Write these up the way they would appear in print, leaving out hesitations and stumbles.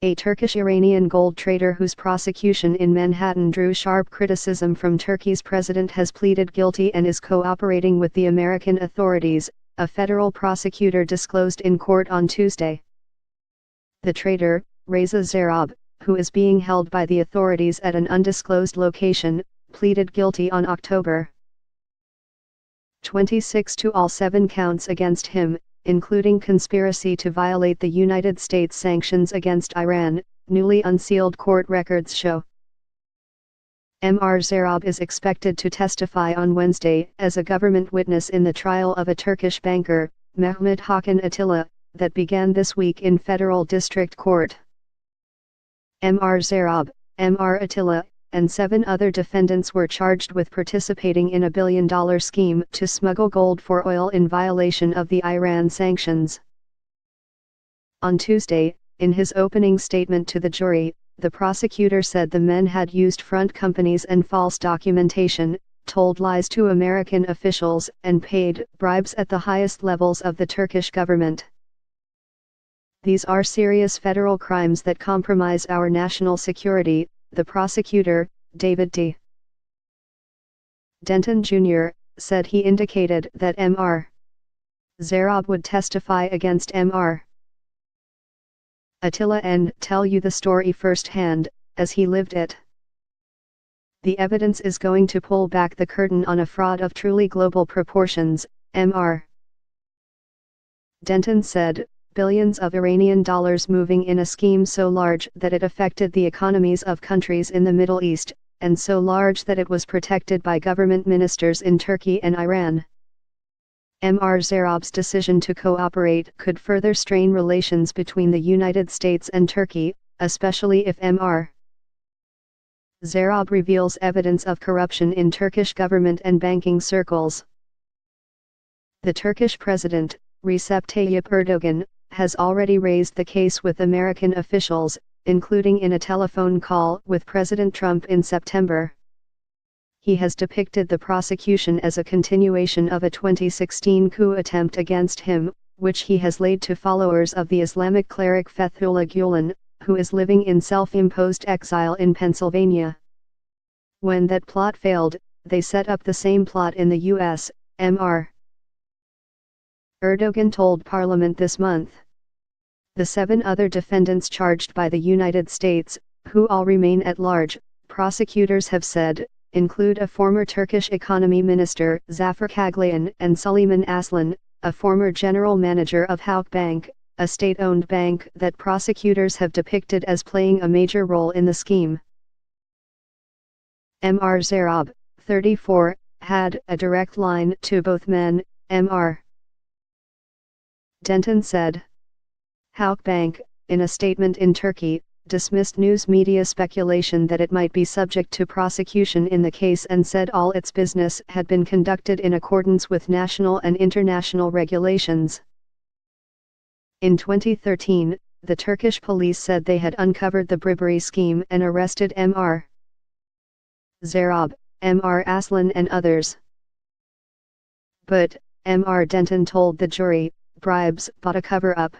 a Turkish-Iranian gold trader whose prosecution in Manhattan drew sharp criticism from Turkey's president, has pleaded guilty and is cooperating with the American authorities, a federal prosecutor disclosed in court on Tuesday. The trader, Reza Zarrab, who is being held by the authorities at an undisclosed location, pleaded guilty on October 26 to all 7 counts against him, including conspiracy to violate the United States sanctions against Iran, newly unsealed court records show. Mr. Zarrab is expected to testify on Wednesday as a government witness in the trial of a Turkish banker, Mehmet Hakan Atilla, that began this week in federal district court. Mr. Zarrab, Mr. Atilla, and 7 other defendants were charged with participating in a billion-dollar scheme to smuggle gold for oil in violation of the Iran sanctions. On Tuesday, in his opening statement to the jury, the prosecutor said the men had used front companies and false documentation, told lies to American officials, and paid bribes at the highest levels of the Turkish government. These are serious federal crimes that compromise our national security, the prosecutor, David D. Denton Jr., said. He indicated that Mr. Zarrab would testify against Mr. Atilla and tell you the story firsthand, as he lived it. The evidence is going to pull back the curtain on a fraud of truly global proportions, Mr. Denton said. Billions of Iranian dollars moving in a scheme so large that it affected the economies of countries in the Middle East, and so large that it was protected by government ministers in Turkey and Iran. Mr. Zarrab's decision to cooperate could further strain relations between the United States and Turkey, especially if Mr. Zarrab reveals evidence of corruption in Turkish government and banking circles. The Turkish president, Recep Tayyip Erdogan, has already raised the case with American officials, including in a telephone call with President Trump in September. He has depicted the prosecution as a continuation of a 2016 coup attempt against him, which he has laid to followers of the Islamic cleric Fethullah Gulen, who is living in self-imposed exile in Pennsylvania. When that plot failed, they set up the same plot in the U.S., Mr. Erdogan told Parliament this month. The 7 other defendants charged by the United States, who all remain at large, prosecutors have said, include a former Turkish economy minister, Zafer Kaglayan, and Süleyman Aslan, a former general manager of Halk Bank, a state-owned bank that prosecutors have depicted as playing a major role in the scheme. Mr. Zarrab, 34, had a direct line to both men, Mr. Denton said. Halk Bank, in a statement in Turkey, dismissed news media speculation that it might be subject to prosecution in the case and said all its business had been conducted in accordance with national and international regulations. In 2013, the Turkish police said they had uncovered the bribery scheme and arrested Mr. Zarrab, Mr. Aslan and others. But, Mr. Denton told the jury, bribes bought a cover-up.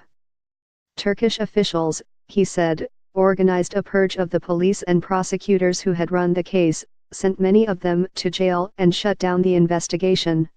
Turkish officials, he said, organized a purge of the police and prosecutors who had run the case, sent many of them to jail and shut down the investigation.